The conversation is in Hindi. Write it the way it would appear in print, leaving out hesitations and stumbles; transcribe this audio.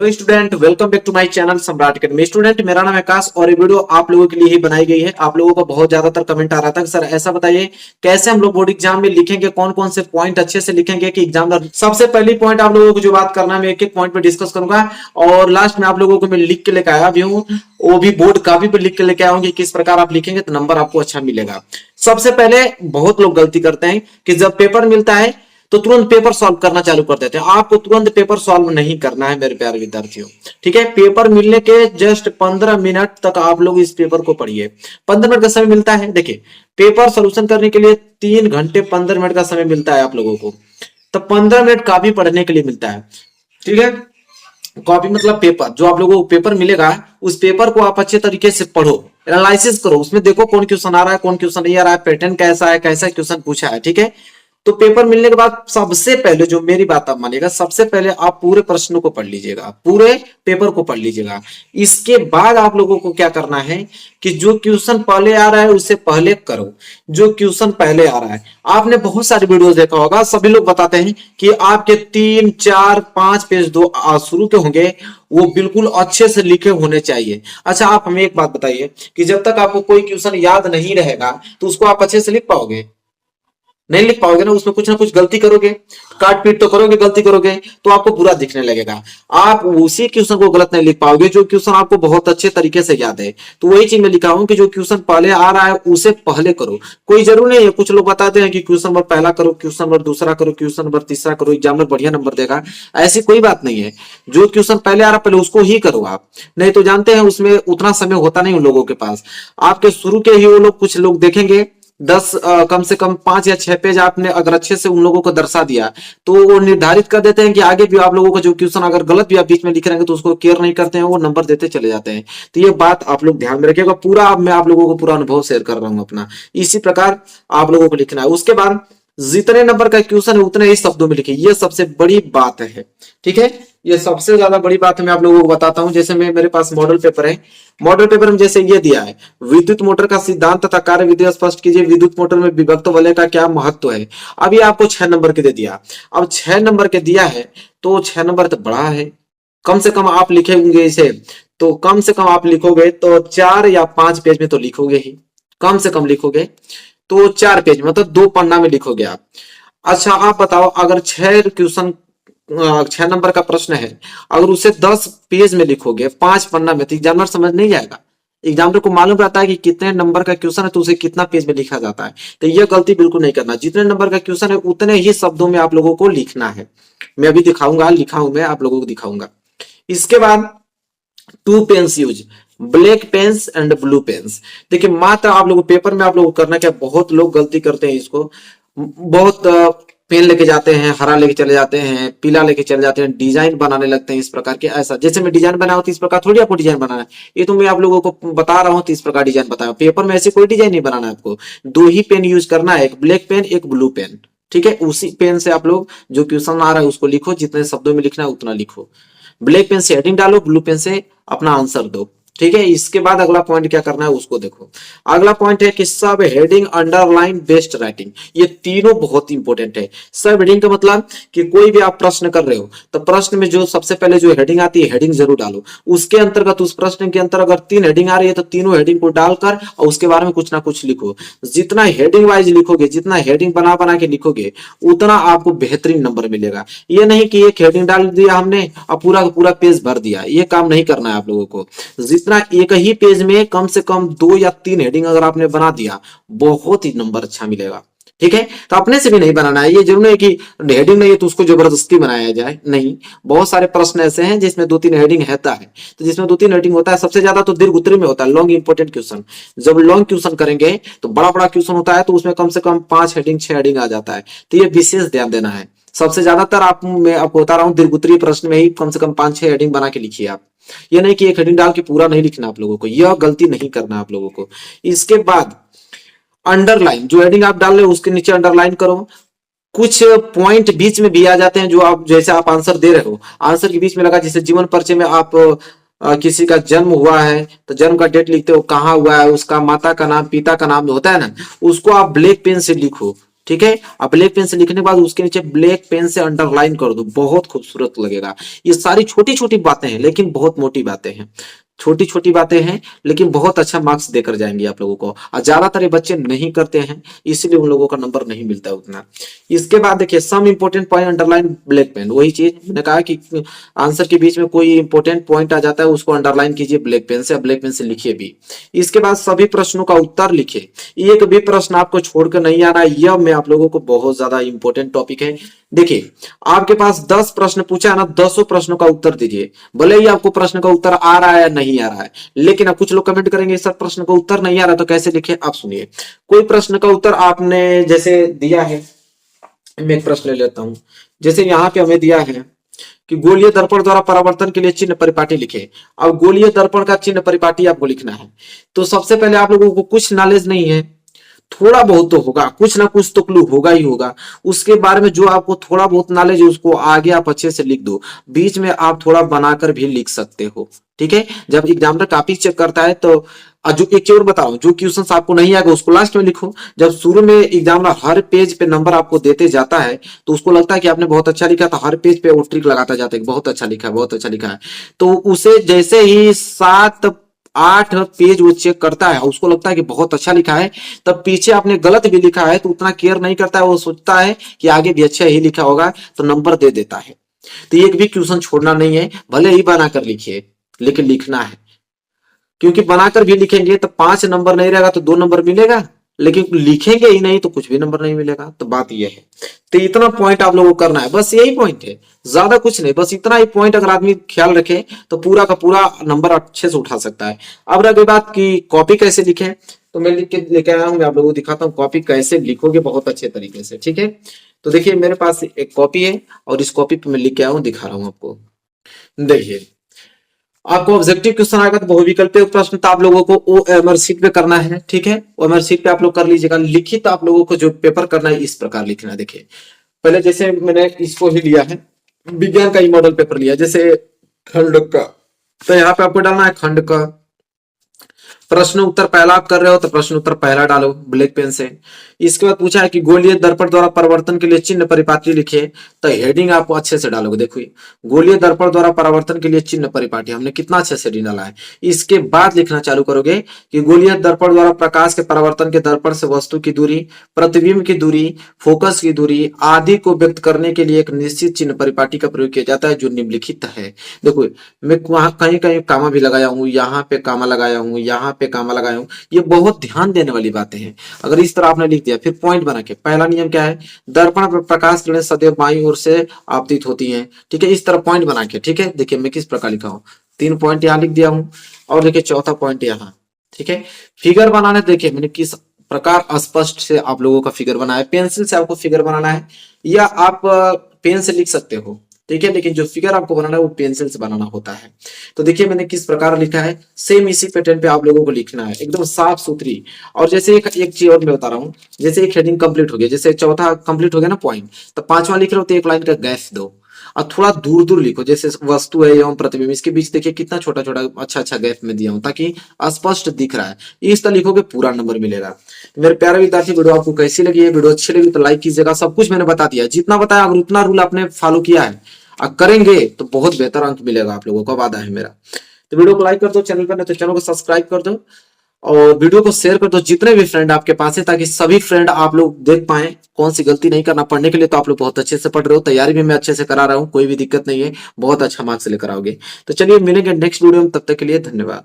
तो student welcome back to my channel Samrat academy. Student मेरा नाम है आकाश और ये वीडियो आप लोगों के लिए ही बनाई गई है। आप लोगों को बहुत ज्यादातर कमेंट आ रहा था कि सर ऐसा बताइए कैसे हम लोग बोर्ड एग्जाम में लिखेंगे, कौन कौन से पॉइंट अच्छे से लिखेंगे कि एग्जामिनर। सबसे पहली पॉइंट आप लोगों को जो बात करना है मैं एक एक पॉइंट पे डिस्कस करूंगा और लास्ट में आप लोगों को मैं लिख के लेकर आया भी हूँ, वो भी बोर्ड कापी पर लिख के लेके आऊंगी। किस प्रकार आप लिखेंगे तो नंबर आपको अच्छा मिलेगा। सबसे पहले बहुत लोग गलती करते हैं कि जब पेपर मिलता है तो तुरंत पेपर सॉल्व करना चालू कर देते हैं। आपको तुरंत पेपर सॉल्व नहीं करना है मेरे प्यारे विद्यार्थियों, ठीक है। पेपर मिलने के जस्ट 15 मिनट तक आप लोग इस पेपर को पढ़िए। 15 मिनट का समय मिलता है। देखिए, पेपर सोल्यूशन करने के लिए 3 घंटे 15 मिनट का समय मिलता है आप लोगों को, तो 15 मिनट काफी पढ़ने के लिए मिलता है, ठीक है। कॉपी मतलब पेपर, जो आप लोगों को पेपर मिलेगा उस पेपर को आप अच्छे तरीके से पढ़ो, एनालिसिस करो, उसमें देखो कौन क्वेश्चन आ रहा है कौन क्वेश्चन नहीं आ रहा है, पैटर्न कैसा है, कैसा क्वेश्चन पूछा है, ठीक है। तो पेपर मिलने के बाद सबसे पहले जो मेरी बात आप मानिएगा, सबसे पहले आप पूरे प्रश्नों को पढ़ लीजिएगा, पूरे पेपर को पढ़ लीजिएगा। इसके बाद आप लोगों को क्या करना है कि जो क्वेश्चन पहले आ रहा है उससे पहले करो। जो क्वेश्चन पहले आ रहा है, आपने बहुत सारे वीडियोस देखा होगा, सभी लोग बताते हैं कि आपके 3 4 5 पेज दो शुरू के होंगे वो बिल्कुल अच्छे से लिखे होने चाहिए। अच्छा, आप हमें एक बात बताइए कि जब तक आपको कोई क्वेश्चन याद नहीं रहेगा तो उसको आप अच्छे से लिख पाओगे? नहीं लिख पाओगे ना, उसमें कुछ ना कुछ गलती करोगे, काट पीट तो करोगे, गलती करोगे तो आपको बुरा दिखने लगेगा। आप उसी क्वेश्चन को गलत नहीं लिख पाओगे जो क्वेश्चन आपको बहुत अच्छे तरीके से याद है। तो वही चीज मैं लिखा हूं कि जो क्वेश्चन पहले आ रहा है उसे पहले करो। कोई जरूरी नहीं है, कुछ लोग बताते हैं कि क्वेश्चन नंबर पहला करो, क्वेश्चन नंबर दूसरा करो, क्वेश्चन नंबर तीसरा करो, एग्जामिनर बढ़िया नंबर देगा। ऐसी कोई बात नहीं है। जो क्वेश्चन पहले आ रहा है पहले उसको ही करो आप। नहीं तो जानते हैं उसमें उतना समय होता नहीं उन लोगों के पास। आपके शुरू के ही वो लोग, कुछ लोग देखेंगे 10 कम से कम 5 या 6 पेज आपने अगर अच्छे से उन लोगों को दर्शा दिया तो वो निर्धारित कर देते हैं कि आगे भी आप लोगों का जो क्वेश्चन अगर गलत भी आप बीच में लिख रहे हैं तो उसको केयर नहीं करते हैं, वो नंबर देते चले जाते हैं। तो ये बात आप लोग ध्यान में रखिएगा। पूरा मैं आप लोगों को पूरा अनुभव शेयर कर रहा हूं अपना, इसी प्रकार आप लोगों को लिखना है। उसके बाद जितने नंबर का क्वेश्चन है उतने ही शब्दों में लिखिए, ये सबसे बड़ी बात है, ठीक है। ये सबसे ज्यादा बड़ी बात मैं आप लोगों को बताता हूं। जैसे मेरे पास मॉडल पेपर है, मॉडल पेपर में जैसे ये दिया है, विद्युत मोटर का सिद्धांत तथा कार्य विधि स्पष्ट कीजिए, विद्युत मोटर में विभक्त वलय का क्या महत्व है। अभी आपको 6 नंबर के दे दिया। अब 6 नंबर के दिया है तो 6 नंबर तो बड़ा है, कम से कम आप लिखेंगे इसे तो कम से कम आप लिखोगे तो 4 या 5 पेज में तो लिखोगे ही, कम से कम लिखोगे तो 4 पेज मतलब 2 पन्ना में लिखोगे आप। अच्छा, आप बताओ अगर 6 क्वेश्चन 6 नंबर का प्रश्न है, अगर उसे 10 पेज में लिखोगे 5 पन्ना में, तो एग्जामिनर समझ नहीं जाएगा। एग्जामिनर को मालूम रहता है कि कितने नंबर का क्वेश्चन है तो उसे कितना पेज में लिखा जाता है। तो यह गलती बिल्कुल नहीं करना। जितने नंबर का क्वेश्चन है उतने ही शब्दों में आप लोगों को लिखना है। मैं अभी दिखाऊंगा, लिखा हूं मैं, आप लोगों को दिखाऊंगा। इसके बाद 2 pens use, black pens and blue pens. देखिए, मात्र आप लोगों पेपर में आप लोगों को करना क्या, बहुत लोग गलती करते हैं इसको। बहुत पेन लेके जाते हैं, हरा लेके चले जाते हैं, पीला लेके चले जाते हैं, डिजाइन बनाने लगते हैं इस प्रकार के। ऐसा जैसे मैं डिजाइन बनाया हूं इस प्रकार थोड़ी आपको डिजाइन बनाना है। ये तो मैं आप लोगों को बता रहा हूं तो इस प्रकार डिजाइन बताया। पेपर में ऐसे कोई डिजाइन नहीं बनाना है आपको। 2 ही पेन यूज करना है, एक ब्लैक पेन एक ब्लू पेन, ठीक है। उसी पेन से आप लोग जो क्वेश्चन आ रहा है उसको लिखो, जितने शब्दों में लिखना है उतना लिखो। ब्लैक पेन से हेडिंग डालो, ब्लू पेन से अपना आंसर दो, ठीक है। इसके बाद अगला पॉइंट क्या करना है उसको देखो। अगला पॉइंट है कि सब हेडिंग, अंडरलाइन, बेस्ट राइटिंग। ये तीनों बहुत इंपॉर्टेंट है। सब हेडिंग का मतलब कि कोई भी आप प्रश्न कर रहे हो तो प्रश्न में जो सबसे पहले जो हेडिंग आती है हेडिंग जरूर डालो। उसके अंतर्गत उस प्रश्न के अंतर अगर 3 हेडिंग आ रही है तो तीनों हेडिंग को डालकर और उसके बारे में कुछ ना कुछ लिखो। जितना हेडिंग वाइज लिखोगे, जितना हेडिंग बना बना के लिखोगे उतना आपको बेहतरीन नंबर मिलेगा। ये नहीं कि एक हेडिंग डाल दिया हमने और पूरा का पूरा पेज भर दिया, ये काम नहीं करना है आप लोगों को। जितना एक ही पेज में कम से कम 2 या 3 हेडिंग अगर आपने बना दिया बहुत ही नंबर अच्छा मिलेगा, ठीक है। तो अपने से भी नहीं बनाना है। ये जरूर है कि हेडिंग नहीं है तो उसको जबरदस्ती बनाया जाए, नहीं। बहुत सारे प्रश्न ऐसे हैं जिसमें 2-3 हेडिंग रहता है। तो जिसमें 2-3 हेडिंग होता है, सबसे ज्यादा तो दीर्घ उत्तरी में होता है, लॉन्ग इंपोर्टेंट क्वेश्चन। जब लॉन्ग क्वेश्चन करेंगे तो बड़ा बड़ा क्वेश्चन होता है तो उसमें कम से कम 5 हेडिंग 6 हेडिंग आ जाता है। तो ये विशेष ध्यान देना है। सबसे ज्यादातर मैं आपको बता रहा हूँ दीर्घ उत्तरीय प्रश्न में ही कम से कम 5-6 हेडिंग बना के लिखिए आप। ये नहीं कि एक हेडिंग डाल के पूरा नहीं लिखना आप लोगों को, यह गलती नहीं करना आप लोगों को। इसके बाद अंडरलाइन, जो हेडिंग आप डाल रहे हो उसके नीचे अंडरलाइन करो। कुछ पॉइंट बीच में भी आ जाते हैं जो आप, जैसे आप आंसर दे रहे हो, आंसर के बीच में लगा, जैसे जीवन परिचय में आप किसी का जन्म हुआ है तो जन्म का डेट लिखते हो, कहाँ हुआ है, उसका माता का नाम पिता का नाम होता है ना, उसको आप ब्लैक पेन से लिखो, ठीक है। अब ब्लैक पेन से लिखने के बाद उसके नीचे ब्लैक पेन से अंडरलाइन कर दो, बहुत खूबसूरत लगेगा। ये सारी छोटी छोटी बातें हैं लेकिन बहुत मोटी बातें हैं, छोटी छोटी बातें हैं लेकिन बहुत अच्छा मार्क्स देकर जाएंगे आप लोगों को। और ज्यादातर ये बच्चे नहीं करते हैं इसलिए उन लोगों का नंबर नहीं मिलता है उतना। इसके बाद देखिए some important point underline black pen, वही चीज मैंने कहा कि आंसर के बीच में कोई इंपोर्टेंट पॉइंट आ जाता है उसको अंडरलाइन कीजिए ब्लैक पेन से, ब्लैक पेन से लिखिए भी। इसके बाद सभी प्रश्नों का उत्तर लिखे, एक भी प्रश्न आपको छोड़कर नहीं आना, यह मैं आप लोगों को बहुत ज्यादा इंपॉर्टेंट टॉपिक है। देखिए आपके पास 10 प्रश्न पूछा है ना, 10 प्रश्नों का उत्तर दीजिए, भले ही आपको प्रश्न का उत्तर आ रहा है या नहीं आ रहा है। लेकिन अब कुछ लोग कमेंट करेंगे सर प्रश्न का उत्तर नहीं आ रहा तो कैसे लिखे, आप सुनिए। कोई प्रश्न का उत्तर आपने जैसे दिया है, मैं एक प्रश्न ले लेता हूं, जैसे यहाँ पे हमें दिया है कि गोलीय दर्पण द्वारा परावर्तन के लिए चिन्ह परिपाटी लिखे। अब गोलीय दर्पण का चिन्ह परिपाटी आपको लिखना है, तो सबसे पहले आप लोगों को कुछ नॉलेज नहीं है, थोड़ा बहुत तो होगा, कुछ ना कुछ तो क्लू होगा ही होगा। उसके बारे में जो आपको थोड़ा बहुत नॉलेज है उसको आगे आप अच्छे से लिख दो, बीच में आप थोड़ा बनाकर भी लिख सकते हो, ठीक है। जब एग्जामिनर कॉपी चेक करता है तो जो एक चीज और बताओ, जो क्वेश्चंस आपको नहीं आएगा उसको लास्ट में लिखो। जब शुरू में एग्जामिनर हर पेज पे नंबर आपको देते जाता है तो उसको लगता है कि आपने बहुत अच्छा लिखा, तो हर पेज पे वो ट्रिक लगाता जाता है बहुत अच्छा लिखा है, बहुत अच्छा लिखा है। तो उसे जैसे ही 7-8 पेज वो चेक करता है, उसको लगता है कि बहुत अच्छा लिखा है, तब पीछे आपने गलत भी लिखा है तो उतना केयर नहीं करता है, वो सोचता है कि आगे भी अच्छा ही लिखा होगा तो नंबर दे देता है। तो एक भी क्वेश्चन छोड़ना नहीं है, भले ही बनाकर लिखिए लेकिन लिखना है, क्योंकि बनाकर भी लिखेंगे तो 5 नंबर नहीं रहेगा तो 2 नंबर मिलेगा, लेकिन लिखेंगे ही नहीं तो कुछ भी नंबर नहीं मिलेगा। तो बात यह है, तो इतना पॉइंट आप लोगों को करना है, बस यही पॉइंट है, ज्यादा कुछ नहीं, बस इतना ही पॉइंट अगर आदमी ख्याल रखे तो पूरा का पूरा नंबर अच्छे से उठा सकता है। अब रही बात की कॉपी कैसे लिखे, तो मैं लिख के लेके आया हूं, मैं आप लोगों को दिखाता हूँ कॉपी कैसे लिखोगे बहुत अच्छे तरीके से, ठीक है। तो देखिए मेरे पास एक कॉपी है और इस कॉपी पे मैं लिख के आया हूं, दिखा रहा हूं आपको। देखिए आपको ऑब्जेक्टिव क्वेश्चन आएगा तो बहुविकल्पीय प्रश्न तो आप लोगों को ओएमआर शीट पे करना है, ठीक है। ओएमआर शीट पे आप लोग कर लीजिएगा। लिखित आप लोगों को जो पेपर करना है इस प्रकार लिखना है। देखिए पहले जैसे मैंने इसको ही लिया है, विज्ञान का ही मॉडल पेपर लिया, जैसे खंड का, तो यहाँ पे आपको डालना है खंड का। प्रश्न उत्तर पहला आप कर रहे हो तो प्रश्न उत्तर पहला डालो ब्लैक पेन से। इसके बाद पूछा है कि गोलीय दर्पण द्वारा परिवर्तन के लिए चिन्ह परिपाटी लिखिए, तो हेडिंग आपको अच्छे से डालोगे। देखो गोलीय दर्पण द्वारा परिवर्तन के लिए चिन्ह परिपाटी हमने कितना अच्छे से डाला है। इसके बाद लिखना चालू करोगे कि गोलीय दर्पण द्वारा प्रकाश के परावर्तन के दर्पण से वस्तु की दूरी, प्रतिबिंब की दूरी, फोकस की दूरी आदि को व्यक्त करने के लिए एक निश्चित चिन्ह परिपाटी का प्रयोग किया जाता है जो निम्नलिखित है। देखो मैं वहां कहीं कहीं कामा भी लगाया हूँ, यहाँ पे कामा लगाया हूँ, यहाँ पे कामा लगाया हूँ, ये बहुत ध्यान देने वाली बातें हैं। अगर इस तरह आपने लिख दिया, फिर पॉइंट बना के, पहला नियम क्या है, दर्पण पर प्रकाश किरणें सदैव बाईं ओर से आपतित होती हैं, ठीक है। इस तरह पॉइंट बना के, ठीक है। देखिए मैं किस प्रकार लिखा हूँ, 3 पॉइंट यहाँ लिख दिया हूँ और देखिए चौथा पॉइंट यहाँ, ठीक है। फिगर बनाने देखिए मैंने किस प्रकार स्पष्ट से आप लोगों का फिगर बनाया है। पेंसिल से आपको फिगर बनाना है या आप पेन से लिख सकते हो, ठीक है, लेकिन जो फिगर आपको बनाना है वो पेंसिल से बनाना होता है। तो देखिए मैंने किस प्रकार लिखा है, सेम इसी पैटर्न पे आप लोगों को लिखना है, एकदम साफ सुथरी। और जैसे एक चीज और मैं बता रहा हूँ, जैसे एक हेडिंग कंप्लीट हो गया, जैसे चौथा कंप्लीट हो गया ना पॉइंट, तो 5वां लिख रहे हो तो एक लाइन का गैप दो और थोड़ा दूर दूर लिखो, जैसे वस्तु है एवं प्रतिबिंब, इसके बीच देखिए कितना छोटा छोटा अच्छा अच्छा गैप में दिया हूं ताकि स्पष्ट दिख रहा है। इस तरह लिखोगे पूरा नंबर मिलेगा। मेरे प्यारे विद्यार्थी वीडियो आपको कैसी लगी है, वीडियो अच्छी लगी तो लाइक कीजिएगा। सब कुछ मैंने बता दिया, जितना बताया अगर उतना रूल आपने फॉलो किया है करेंगे तो बहुत बेहतर अंक मिलेगा आप लोगों को, वादा है मेरा। तो वीडियो को लाइक कर दो, चैनल पर नहीं तो चैनल को सब्सक्राइब कर दो और वीडियो को शेयर कर दो जितने भी फ्रेंड आपके पास है, ताकि सभी फ्रेंड आप लोग देख पाए कौन सी गलती नहीं करना। पढ़ने के लिए तो आप लोग बहुत अच्छे से पढ़ रहे हो, तैयारी भी मैं अच्छे से करा रहा हूँ, कोई भी दिक्कत नहीं है, बहुत अच्छा मार्क्स लेकर आओगे। तो चलिए मिलेंगे नेक्स्ट वीडियो में, तब तक के लिए धन्यवाद।